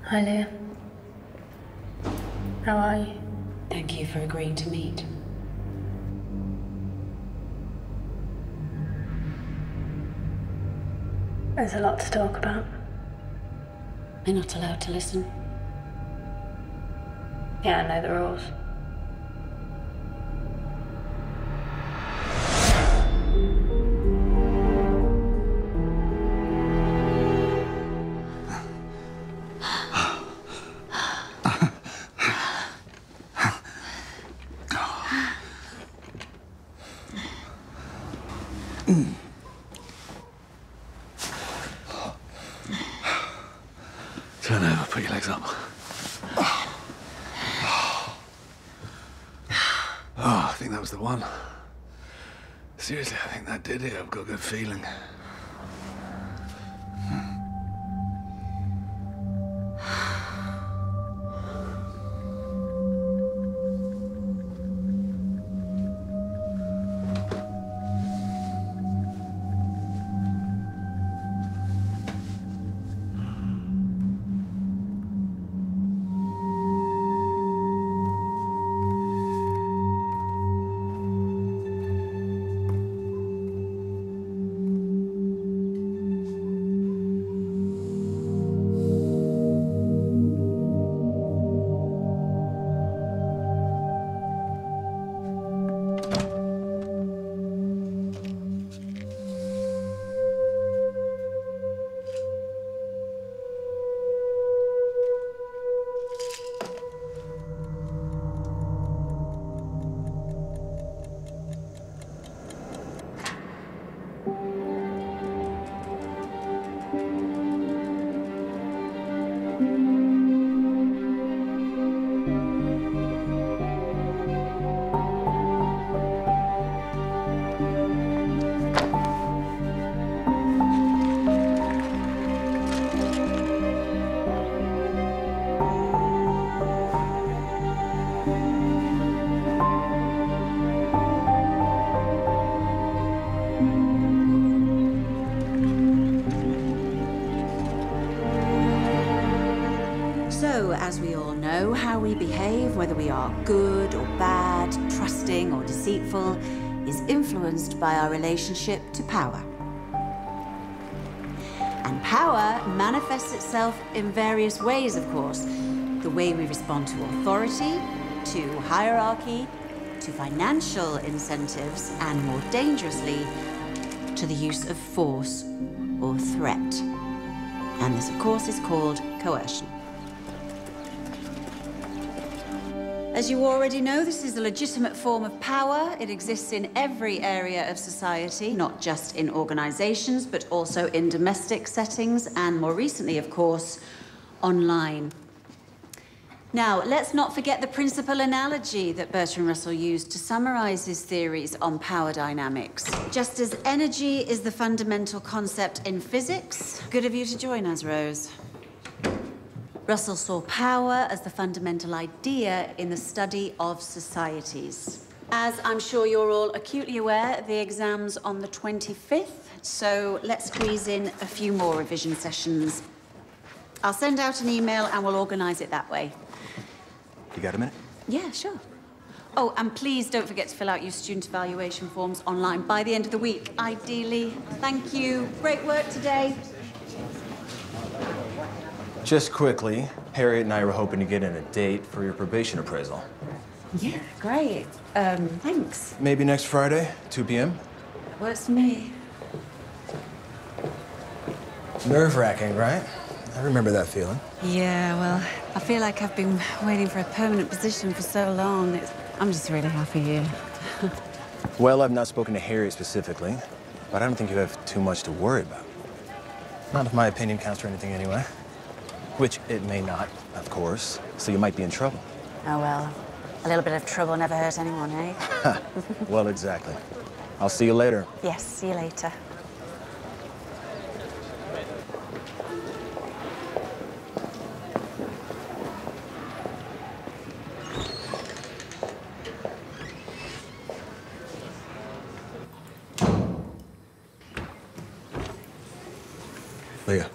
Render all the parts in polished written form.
Hi, Leah. How are you? Thank you for agreeing to meet. There's a lot to talk about. You're not allowed to listen. Yeah, I know the rules. Turn over, put your legs up. Oh, I think that was the one. Seriously, I think that did it. I've got a good feeling. As we all know, how we behave, whether we are good or bad, trusting or deceitful, is influenced by our relationship to power. And power manifests itself in various ways, of course. The way we respond to authority, to hierarchy, to financial incentives, and more dangerously, to the use of force or threat. And this, of course, is called coercion. As you already know, this is a legitimate form of power. It exists in every area of society, not just in organizations, but also in domestic settings, and more recently, of course, online. Now, let's not forget the principal analogy that Bertrand Russell used to summarize his theories on power dynamics. Just as energy is the fundamental concept in physics, good of you to join us, Rose. Russell saw power as the fundamental idea in the study of societies. As I'm sure you're all acutely aware, the exam's on the 25th, so let's squeeze in a few more revision sessions. I'll send out an email and we'll organize it that way. You got a minute? Yeah, sure. Oh, and please don't forget to fill out your student evaluation forms online by the end of the week, ideally. Thank you. Great work today. Just quickly, Harriet and I were hoping to get in a date for your probation appraisal. Yeah, great. Thanks. Maybe next Friday, 2 p.m.? Works for me. Nerve-wracking, right? I remember that feeling. Yeah, well, I feel like I've been waiting for a permanent position for so long. I'm just really happy here. Well, I've not spoken to Harriet specifically, but I don't think you have too much to worry about. Not if my opinion counts for anything anyway. Which it may not, of course, so you might be in trouble. Oh, well, a little bit of trouble never hurt anyone, eh? Well, exactly. I'll see you later. Yes, see you later. Leah.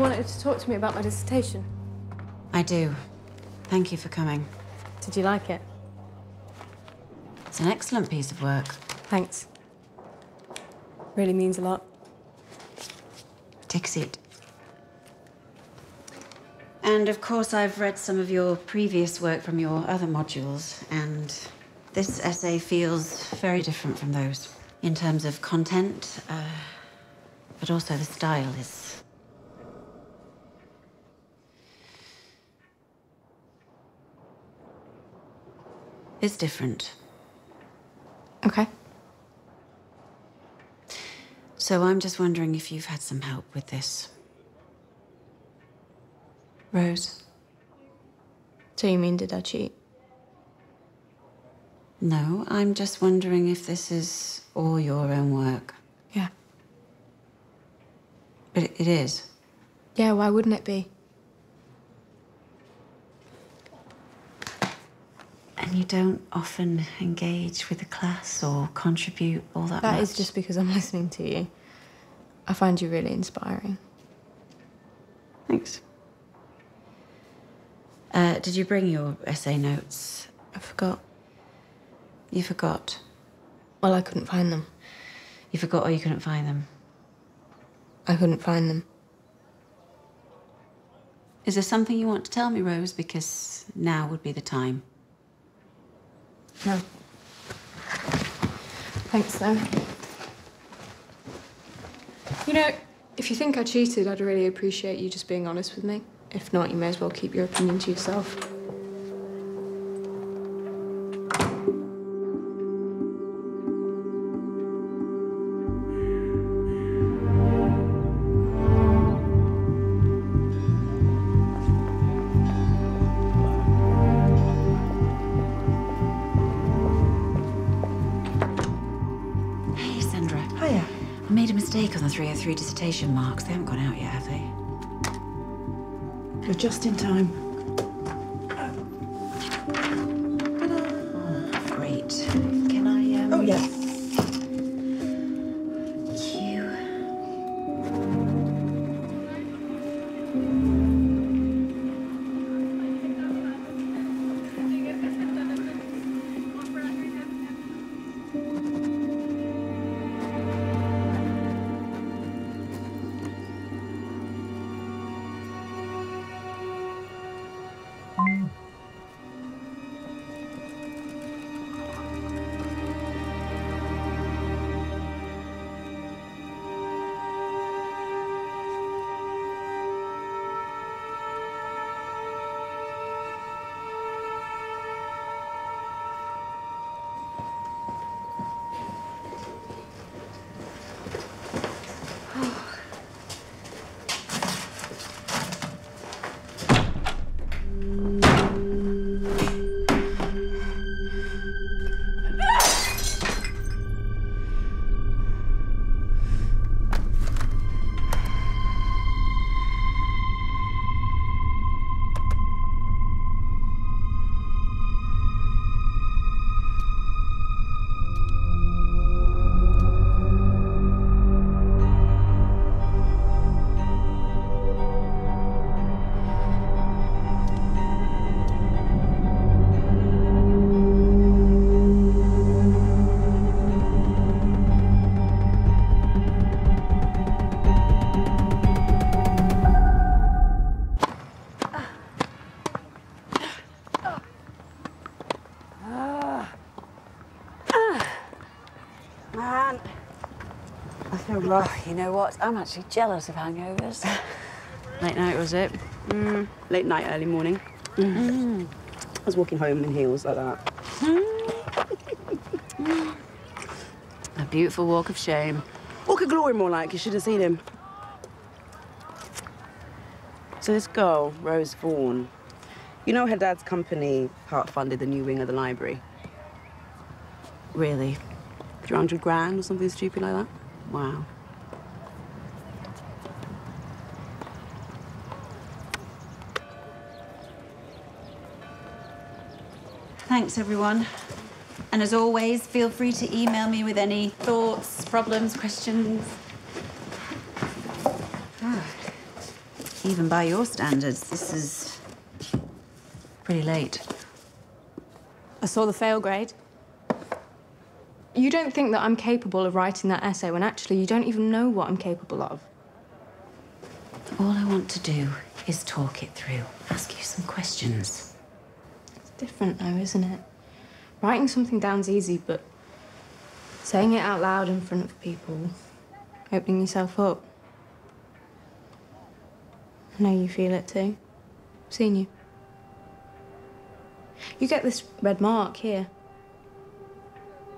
wanted to talk to me about my dissertation. I do. Thank you for coming. Did you like it? It's an excellent piece of work. Thanks. Really means a lot. Take a seat. And of course, I've read some of your previous work from your other modules, and this essay feels very different from those in terms of content, but also the style is... It's different. Okay. So I'm just wondering if you've had some help with this. Rose? So you mean, did I cheat? No, I'm just wondering if this is all your own work. Yeah. But it is. Yeah, why wouldn't it be? And you don't often engage with the class or contribute all that much? That is just because I'm listening to you. I find you really inspiring. Thanks. Did you bring your essay notes? I forgot. You forgot? Well, I couldn't find them. You forgot or you couldn't find them? I couldn't find them. Is there something you want to tell me, Rose? Because now would be the time. No. Thanks, though. You know, if you think I cheated, I'd really appreciate you just being honest with me. If not, you may as well keep your opinion to yourself. Hey, Sandra. Hiya. I made a mistake on the 303 dissertation marks. They haven't gone out yet, have they? You're just in time. Oh, great. Can I, Oh, yeah. Thank you. Man, I feel rough. You know what? I'm actually jealous of hangovers. Late night, was it? Late night, early morning. I was walking home in heels like that. A beautiful walk of shame. Walk of glory, more like. You should have seen him. So this girl, Rose Vaughan, you know her dad's company part-funded the new wing of the library? Really? 300 grand or something stupid like that? Wow. Thanks, everyone. And as always, feel free to email me with any thoughts, problems, questions. Even by your standards, this is pretty late. I saw the fail grade. You don't think that I'm capable of writing that essay when actually you don't even know what I'm capable of. All I want to do is talk it through, ask you some questions. It's different though, isn't it? Writing something down's easy, but saying it out loud in front of people, opening yourself up. I know you feel it too. I've seen you. You get this red mark here.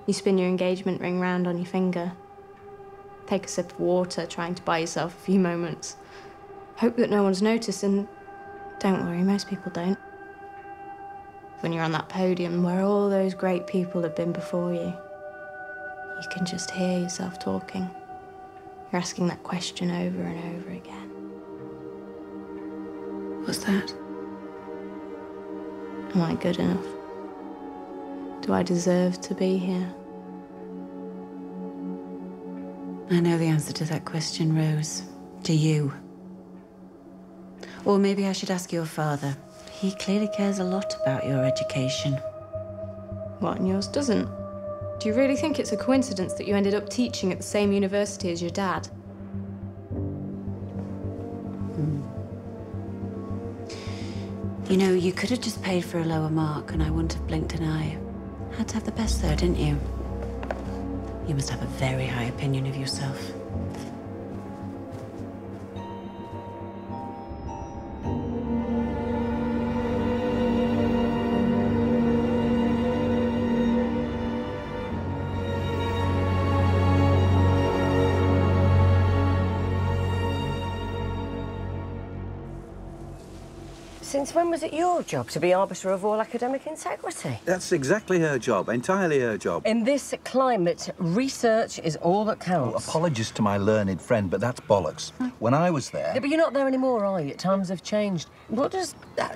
You spin your engagement ring round on your finger. Take a sip of water, trying to buy yourself a few moments. Hope that no one's noticed, and don't worry, most people don't. When you're on that podium where all those great people have been before you, you can just hear yourself talking. You're asking that question over and over again. What's that? Am I good enough? Do I deserve to be here? I know the answer to that question, Rose. Do you? Or maybe I should ask your father. He clearly cares a lot about your education. What, and yours doesn't? Do you really think it's a coincidence that you ended up teaching at the same university as your dad? You know, you could have just paid for a lower mark and I wouldn't have blinked an eye. Had to have the best though, didn't you? You must have a very high opinion of yourself. Since when was it your job to be arbiter of all academic integrity? That's exactly her job, entirely her job. In this climate, research is all that counts. Oh, apologies to my learned friend, but that's bollocks. When I was there... Yeah, but you're not there anymore, are you? Times have changed. What does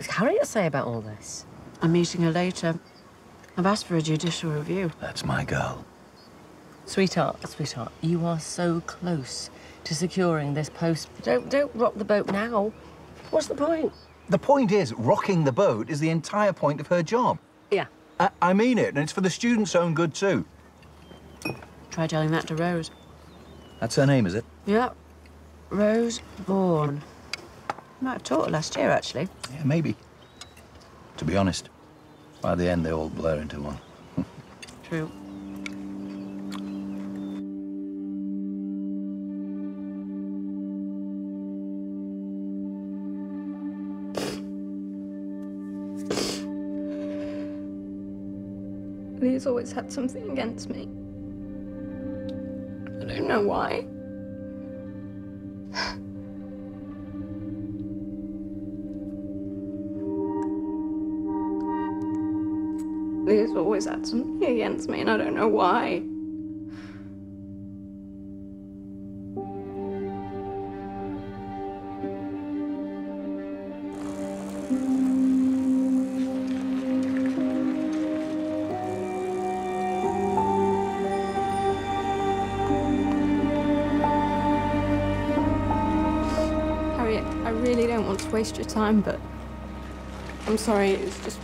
Harriet say about all this? I'm meeting her later. I've asked for a judicial review. That's my girl. Sweetheart, you are so close to securing this post. Don't rock the boat now. What's the point? The point is, rocking the boat is the entire point of her job. Yeah. I mean it, and it's for the students' own good, too. Try telling that to Rose. That's her name, is it? Yeah. Rose Vaughan. Might have taught her last year, actually. Yeah, maybe. To be honest, by the end, they all blur into one. True. Leah's always had something against me. I don't know why. Leah's always had something against me, and I don't know why. I really don't want to waste your time, but I'm sorry, it's just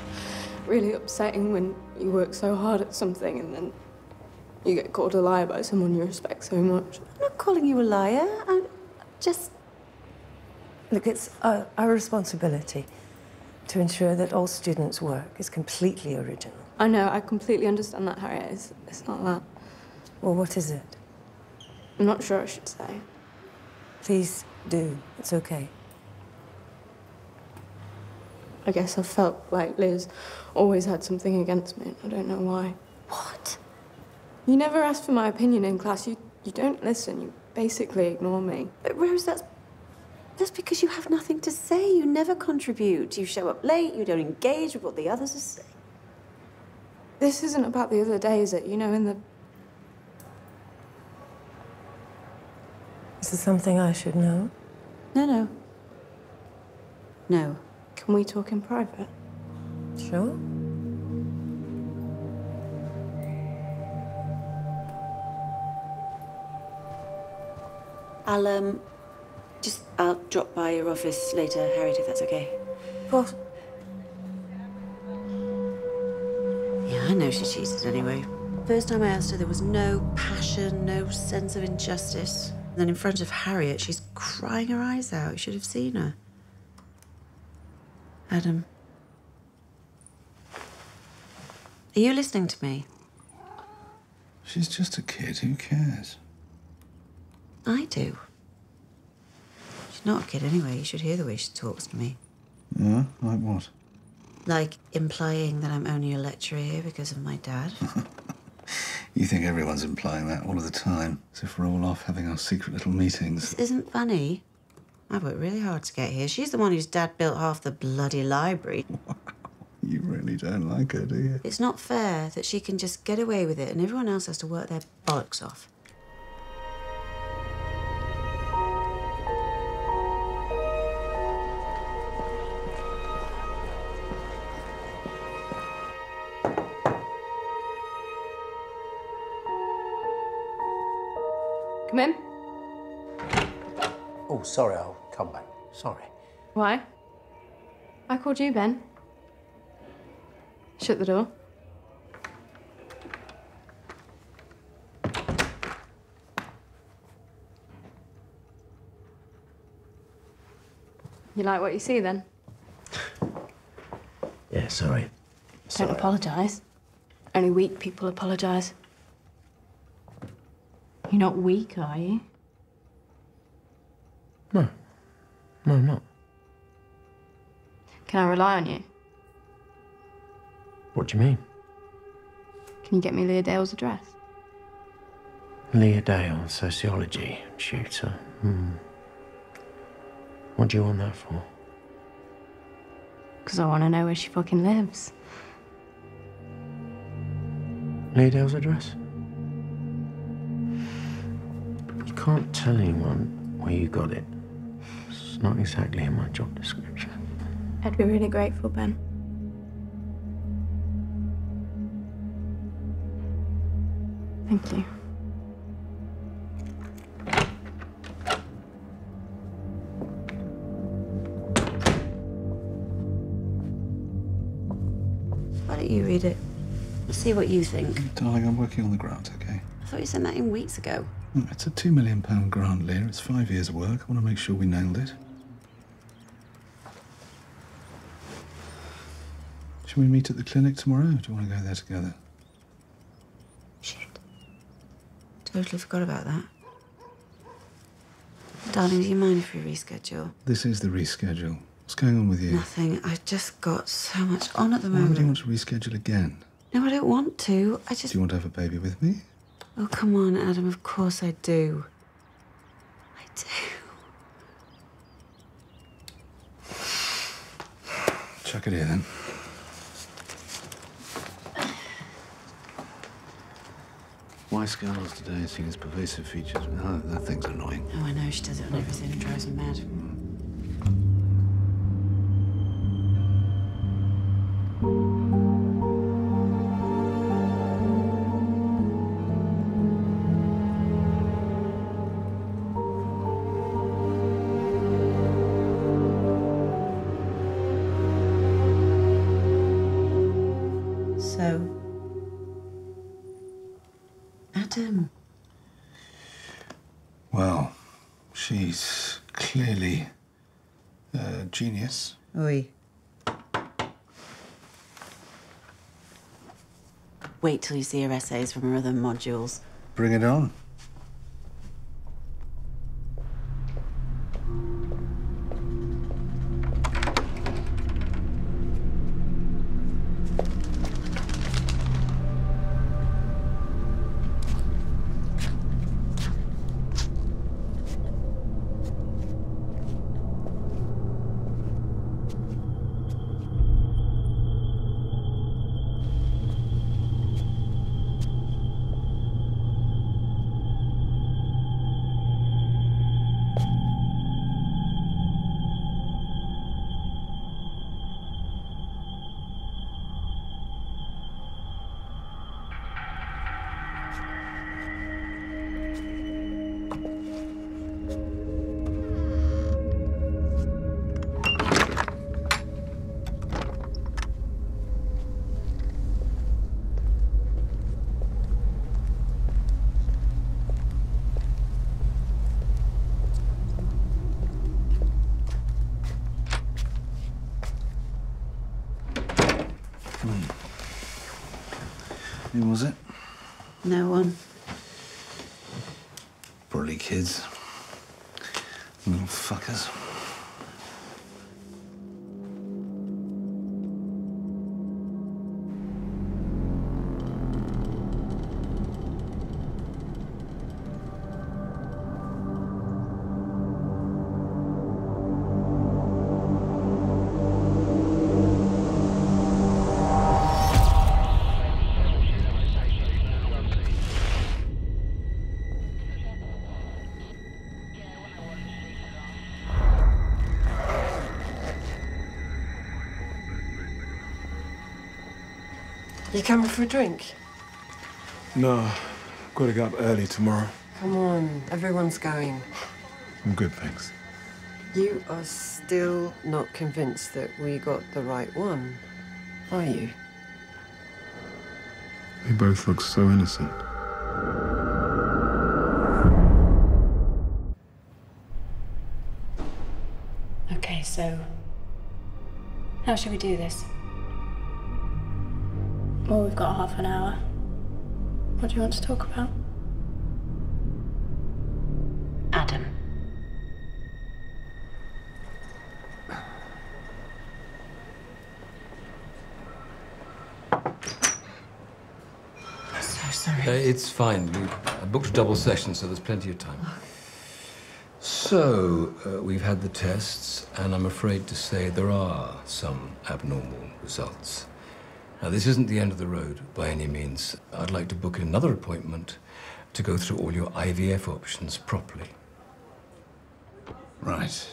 really upsetting when you work so hard at something and then you get called a liar by someone you respect so much. I'm not calling you a liar. I'm just... Look, it's our responsibility to ensure that all students' work is completely original. I know, I completely understand that, Harriet. It's not that. Well, what is it? I'm not sure I should say. Please do. It's okay. I guess I felt like Liz always had something against me. I don't know why. What? You never ask for my opinion in class. You don't listen. You basically ignore me. But Rose, that's because you have nothing to say. You never contribute. You show up late. You don't engage with what the others are saying. This isn't about the other day, is it? You know, in the... Is there something I should know? No. No. Can we talk in private? Sure. I'll drop by your office later, Harriet, if that's okay. Of course. Yeah, I know she cheated anyway. First time I asked her, there was no passion, no sense of injustice. And then in front of Harriet, she's crying her eyes out. You should have seen her. Adam. Are you listening to me? She's just a kid. Who cares? I do. She's not a kid anyway. You should hear the way she talks to me. Yeah? Like what? Like implying that I'm only a lecturer here because of my dad. You think everyone's implying that all of the time, as if we're all off having our secret little meetings. This isn't funny. I worked really hard to get here. She's the one whose dad built half the bloody library. Wow. You really don't like her, do you? It's not fair that she can just get away with it and everyone else has to work their bollocks off. Come in. Oh, sorry, I'll come back. Sorry. Why? I called you, Ben. Shut the door. You like what you see, then? Yeah, sorry. Don't apologise. Only weak people apologise. You're not weak, are you? No. No, I'm not. Can I rely on you? What do you mean? Can you get me Leah Dale's address? Leah Dale, sociology tutor. What do you want that for? Because I want to know where she fucking lives. Leah Dale's address? You can't tell anyone where you got it. It's not exactly in my job description. I'd be really grateful, Ben. Thank you. Why don't you read it? See what you think. Darling, I'm working on the grant, okay? I thought you sent that in weeks ago. It's a £2 million grant, Leah. It's 5 years of work. I want to make sure we nailed it. Shall we meet at the clinic tomorrow, or do you want to go there together? Shit. Totally forgot about that. Darling, do you mind if we reschedule? This is the reschedule. What's going on with you? Nothing. I've just got so much on at the Why moment. would you want to reschedule again? No, I don't want to. I just... Do you want to have a baby with me? Oh, come on, Adam. Of course I do. I do. Chuck it here, then. Why scowls today seen as pervasive features? Oh, that thing's annoying. Oh, I know. She does it on everything and drives me mad. So, Adam. Well, she's clearly a genius. Oi. Wait till you see her essays from her other modules. Bring it on. Who was it? No one. Probably kids. Little fuckers. You coming for a drink? No, got to get up early tomorrow. Come on, everyone's going. I'm good, thanks. You are still not convinced that we got the right one, are you? They both look so innocent. Okay, so how should we do this? Well, we've got half an hour. What do you want to talk about? Adam. So sorry. It's fine. I booked a double session, so there's plenty of time. So, we've had the tests, and I'm afraid to say there are some abnormal results. Now, this isn't the end of the road, by any means. I'd like to book another appointment to go through all your IVF options properly. Right.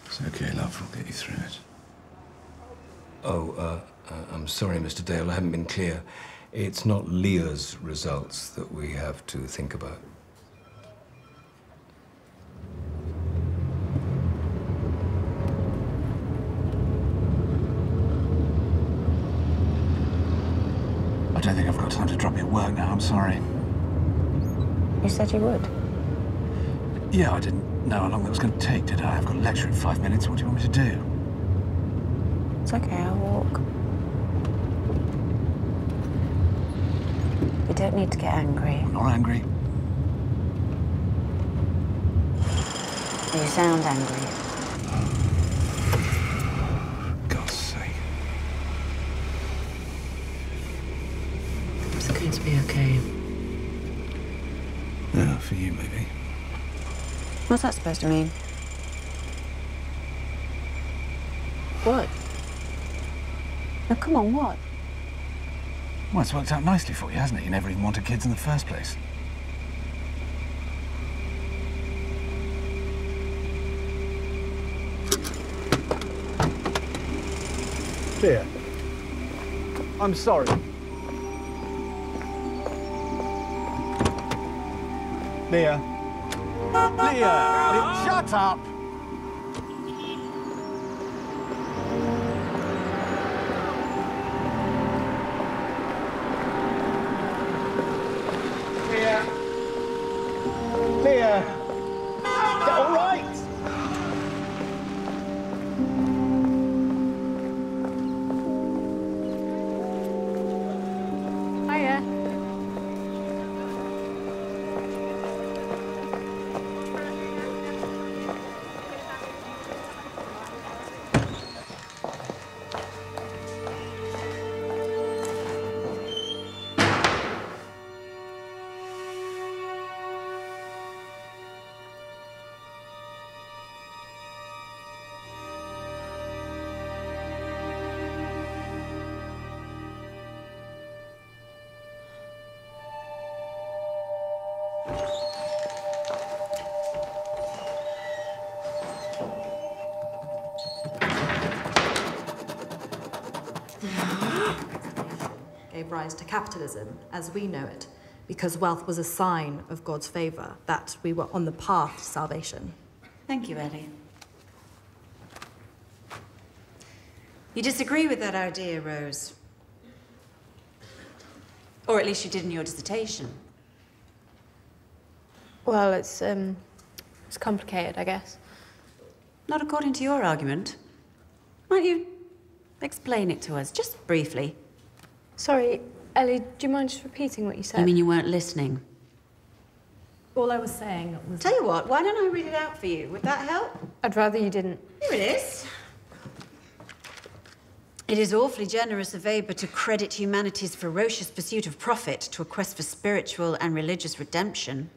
It's okay, love. We'll get you through it. Oh, I'm sorry, Mr. Dale. I haven't been clear. It's not Leah's results that we have to think about. I don't think I've got time to drop your work now. I'm sorry. You said you would. Yeah, I didn't know how long that was going to take, did I? I've got a lecture in 5 minutes. What do you want me to do? It's okay, I'll walk. You don't need to get angry. I'm not angry. You sound angry. God's sake. It's going to be okay. Yeah, for you, maybe. What's that supposed to mean? What? Now, come on, what? Well, it's worked out nicely for you, hasn't it? You never even wanted kids in the first place. Leah, I'm sorry. Leah. Leah! Shut up! Leah! Leah! Is that all right? Hiya. Gave rise to capitalism as we know it, because wealth was a sign of God's favor, that we were on the path to salvation. Thank you, Ellie. You disagree with that idea, Rose? Or at least you did in your dissertation. Well, it's complicated, I guess. Not according to your argument. Aren't you Explain it to us, just briefly. Sorry, Ellie, do you mind just repeating what you said? You mean you weren't listening? All I was saying was... Tell you what, why don't I read it out for you? Would that help? I'd rather you didn't. Here it is. It is awfully generous of Aber to credit humanity's ferocious pursuit of profit to a quest for spiritual and religious redemption.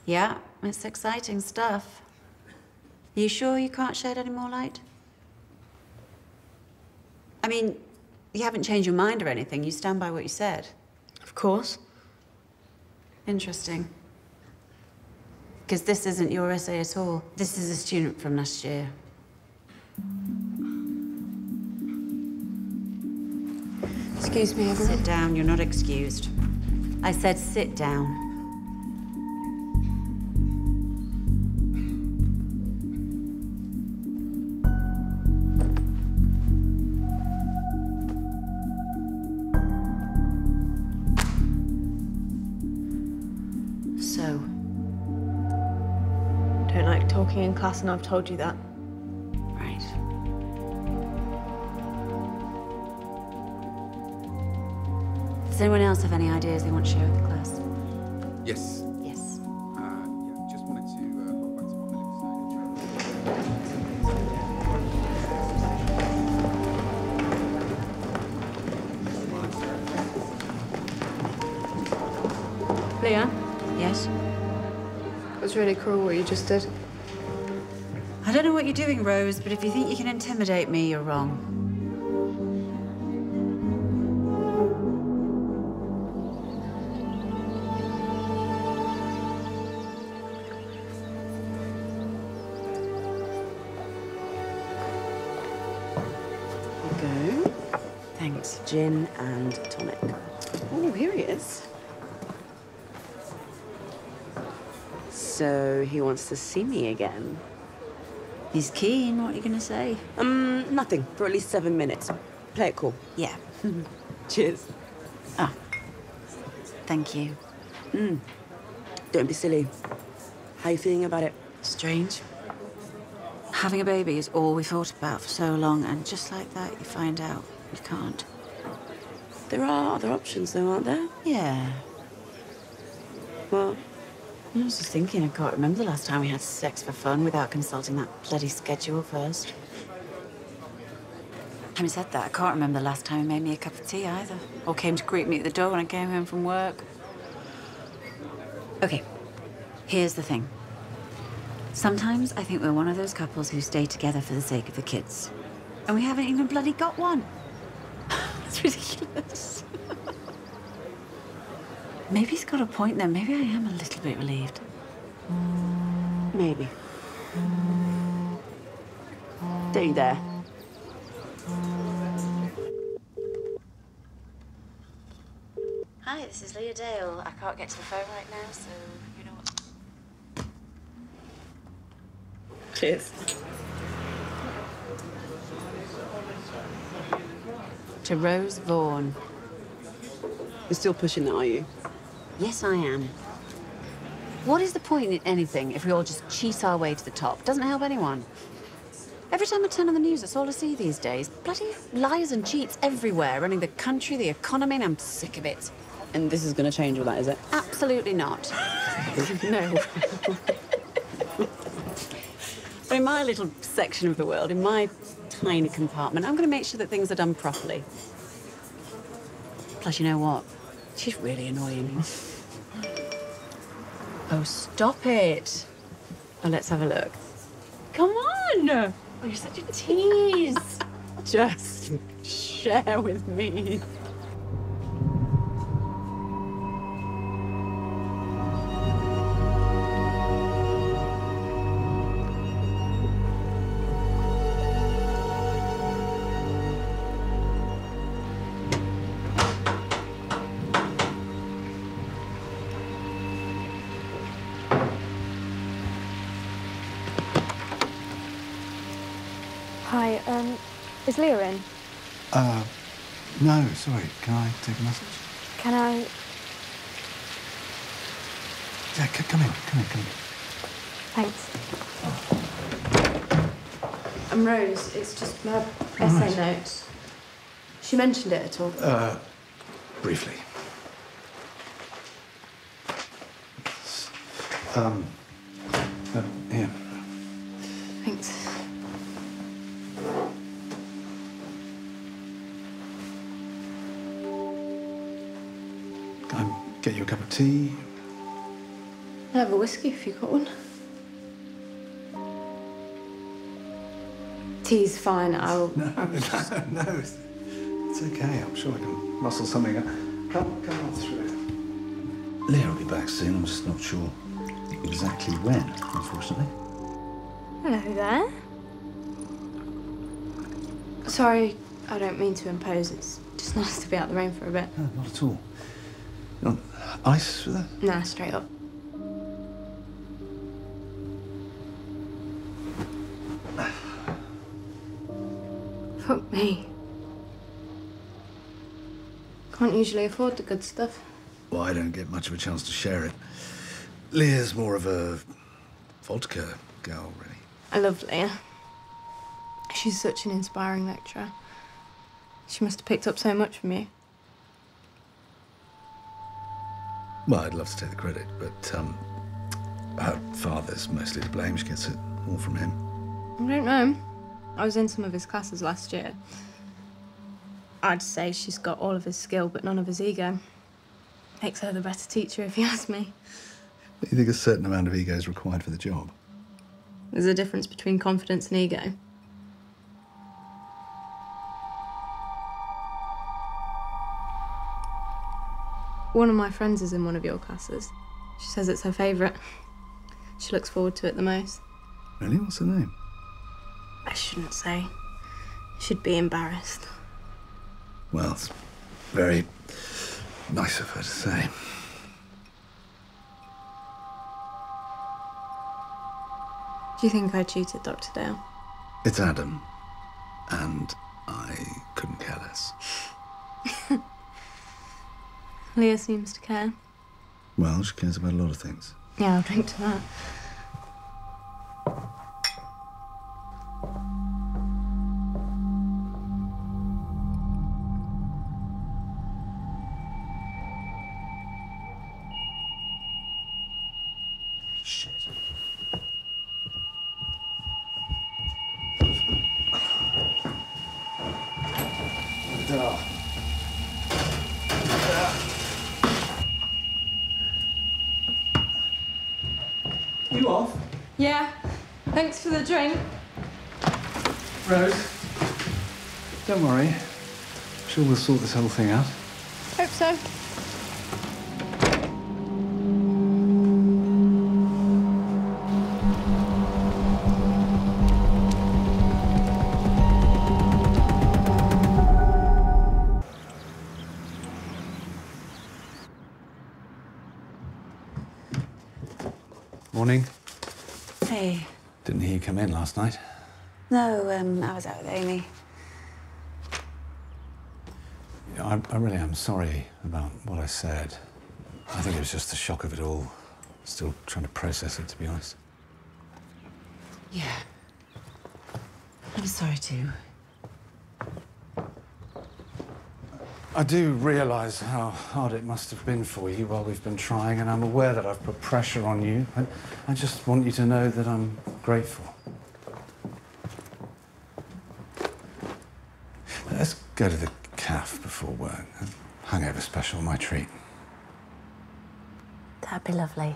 Yeah, it's exciting stuff. Are you sure you can't shed any more light? I mean, you haven't changed your mind or anything. You stand by what you said. Of course. Interesting. Because this isn't your essay at all. This is a student from last year. Excuse me, everyone. Sit down, you're not excused. I said sit down. So? Don't like talking in class, and I've told you that. Right. Does anyone else have any ideas they want to share with the class? Yes. Yes. Yeah, just wanted to go back to what Millie was saying. Leah? Yes? It was really cruel what you just did. I don't know what you're doing, Rose, but if you think you can intimidate me, you're wrong. Go. Thanks. Gin and tonic. Oh, here he is. So he wants to see me again. He's keen. What are you going to say? Nothing. For at least 7 minutes. Play it cool. Yeah. Cheers. Ah. Thank you. Don't be silly. How you feeling about it? Strange. Having a baby is all we thought about for so long, and just like that, you find out you can't. There are other options, though, aren't there? Yeah. Well, I was just thinking, I can't remember the last time we had sex for fun without consulting that bloody schedule first. Having said that, I can't remember the last time he made me a cup of tea either, or came to greet me at the door when I came home from work. Okay, here's the thing. Sometimes I think we're one of those couples who stay together for the sake of the kids. And we haven't even bloody got one. It's ridiculous. Maybe he's got a point then. Maybe I am a little bit relieved. maybe. Stay there. Hi, this is Leah Dale. I can't get to the phone right now, so you know what. Cheers. To Rose Vaughan. You're still pushing that, are you? Yes, I am. What is the point in anything if we all just cheat our way to the top? Doesn't help anyone. Every time I turn on the news, that's all I see these days. Bloody liars and cheats everywhere, running the country, the economy, and I'm sick of it. And this is going to change all that, is it? Absolutely not. No. But in my little section of the world, in my tiny compartment, I'm going to make sure that things are done properly. Plus, you know what? She's really annoying. Oh, stop it. Oh, let's have a look. Come on! Oh, you're such a tease. Just share with me. Hi, is Leah in? No, sorry. Can I take a message? Can I? Yeah, come in. Thanks. I'm Rose. It's just my Essay notes. She mentioned it at all? Briefly. Here. Thanks. Can I get you a cup of tea? I'll have a whiskey if you've got one. Tea's fine, I'll... No, it's okay. I'm sure I can muscle something up. Come on through. Leah will be back soon. I'm just not sure exactly when, unfortunately. Hello there. Sorry, I don't mean to impose. It's just nice to be out the rain for a bit. No, not at all. You want ice with that? Nah, straight up. Fuck me. Can't usually afford the good stuff. Well, I don't get much of a chance to share it. Leah's more of a vodka girl, really. I love Leah. She's such an inspiring lecturer. She must have picked up so much from you. Well, I'd love to take the credit, but her father's mostly to blame. She gets it all from him. I don't know. I was in some of his classes last year. I'd say she's got all of his skill, but none of his ego. Makes her the better teacher, if you ask me. You think a certain amount of ego is required for the job? There's a difference between confidence and ego. One of my friends is in one of your classes. She says it's her favourite. She looks forward to it the most. Really? What's her name? I shouldn't say. She'd be embarrassed. Well, it's very nice of her to say. Do you think I cheated, Dr. Dale? It's Adam, and I couldn't care less. Leah seems to care. Well, she cares about a lot of things. Yeah, I'll drink to that. Shit. You off? Yeah. Thanks for the drink. Rose, don't worry. I'm sure we'll sort this whole thing out. Hope so. Morning. Hey. Didn't hear you come in last night. No, I was out with Amy. Yeah, I really am sorry about what I said. I think it was just the shock of it all. Still trying to process it, to be honest. Yeah. I'm sorry too. I do realise how hard it must have been for you while we've been trying, and I'm aware that I've put pressure on you. I just want you to know that I'm grateful. Let's go to the cafe before work. Hangover special, my treat. That'd be lovely.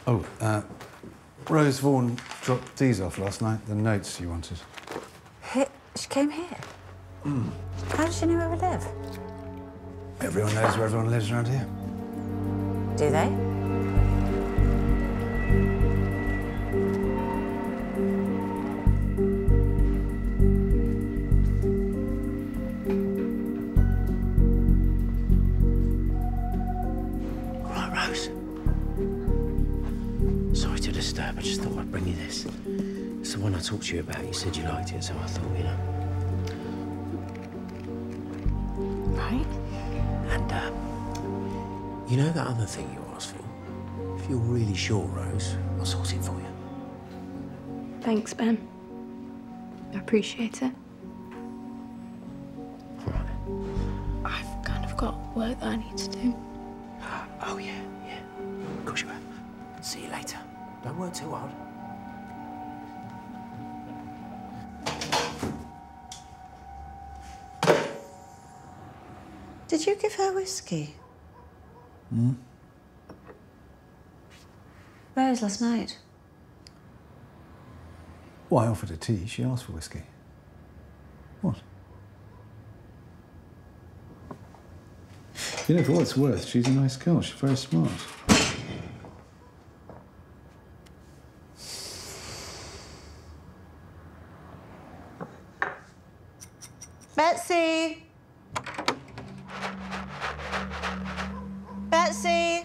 Oh, Rose Vaughan dropped these off last night, the notes you wanted. She came here? How does she know where we live? Everyone knows where everyone lives around here. Do they? Right, Rose. Sorry to disturb. I just thought I'd bring you this. It's the one I talked to you about. You said you liked it, so I thought, you know. Right. And, you know that other thing you asked for? If you're really sure, Rose, I'll sort it for you. Thanks, Ben. I appreciate it. work that I need to do. Oh, yeah. Of course you have. See you later. Don't work too hard. Did you give her whiskey? Hmm? Rose last night. Well, I offered her tea. She asked for whiskey. What? You know, for what it's worth, she's a nice girl. She's very smart. Betsy! Betsy!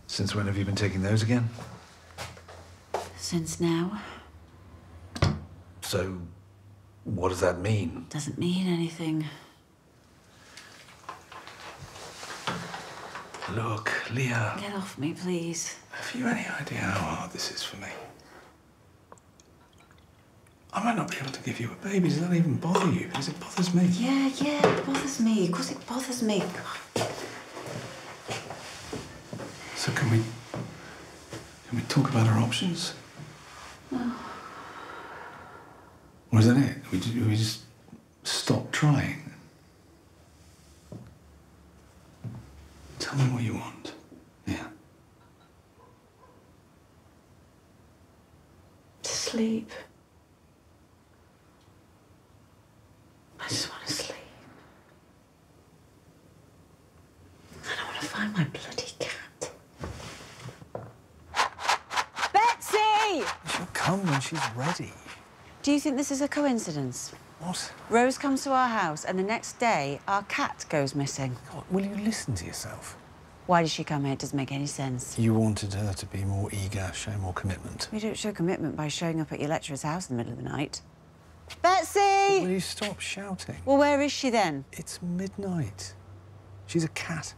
Since when have you been taking those again? Since now. So, what does that mean? Doesn't mean anything. Look, Leah. Get off me, please. Have you any idea how hard this is for me? I might not be able to give you a baby. Does that even bother you? Because it bothers me. Yeah, it bothers me. Of course it bothers me. So can we talk about our options? Oh. Or is that it? We just stop trying? Tell me what you want. Yeah. To sleep. I just want to sleep. And I want to find my bloody cat. Betsy! She'll come when she's ready. Do you think this is a coincidence? What? Rose comes to our house and the next day our cat goes missing. God, will you listen to yourself? Why did she come here? It doesn't make any sense. You wanted her to be more eager, show more commitment. You don't show commitment by showing up at your lecturer's house in the middle of the night. Betsy! Will you stop shouting? Well, where is she then? It's midnight. She's a cat.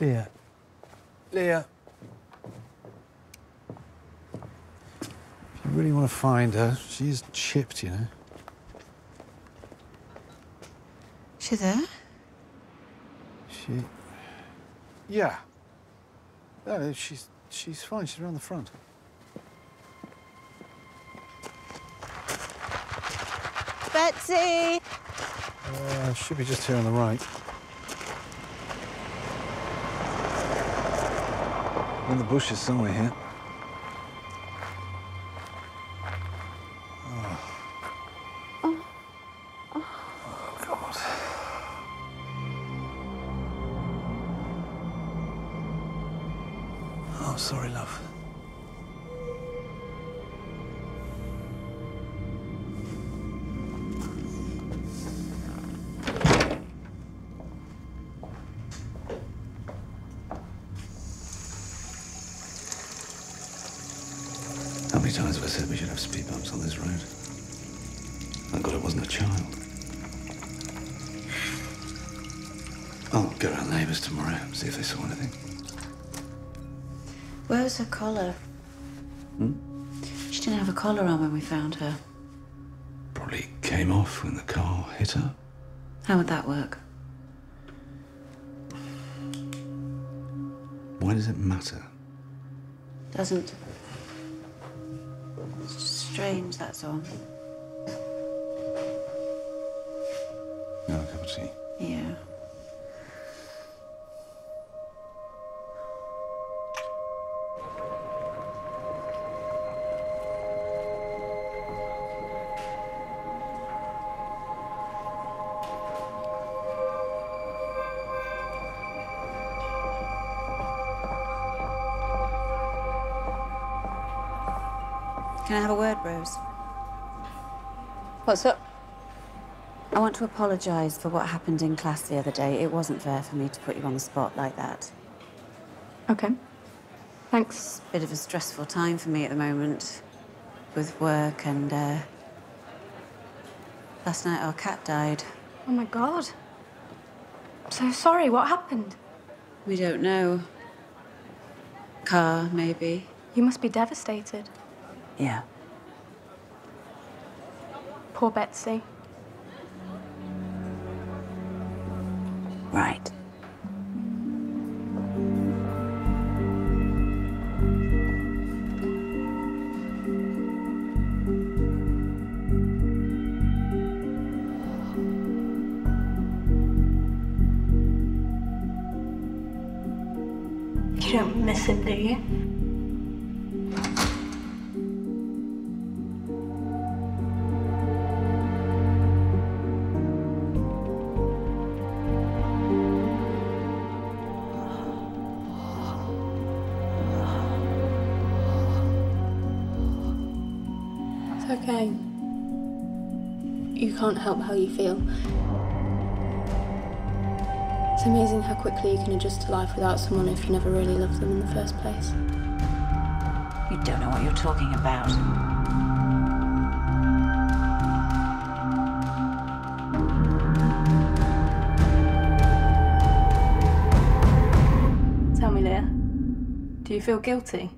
Leah. Leah. If you really want to find her, she is chipped, you know. She there? Yeah. No, she's fine. She's around the front. Betsy! Should be just here on the right. In the bushes somewhere here. Sorry, love. How many times have I said we should have speed bumps on this road? Thank God it wasn't a child. I'll go around the neighbours tomorrow, see if they saw anything. Where was her collar? She didn't have a collar on when we found her. Probably came off when the car hit her. How would that work? Why does it matter? Doesn't. It's strange, that's all. No, a cup of tea. Yeah. Can I have a word, Rose? What's up? I want to apologise for what happened in class the other day. It wasn't fair for me to put you on the spot like that. Okay. Thanks. Bit of a stressful time for me at the moment, with work and, last night our cat died. Oh my God. I'm so sorry. What happened? We don't know. Car, maybe. You must be devastated. Yeah. Poor Betsy. Right. You don't miss him, do you? It's okay. You can't help how you feel. It's amazing how quickly you can adjust to life without someone if you never really loved them in the first place. You don't know what you're talking about. Tell me, Leah, do you feel guilty?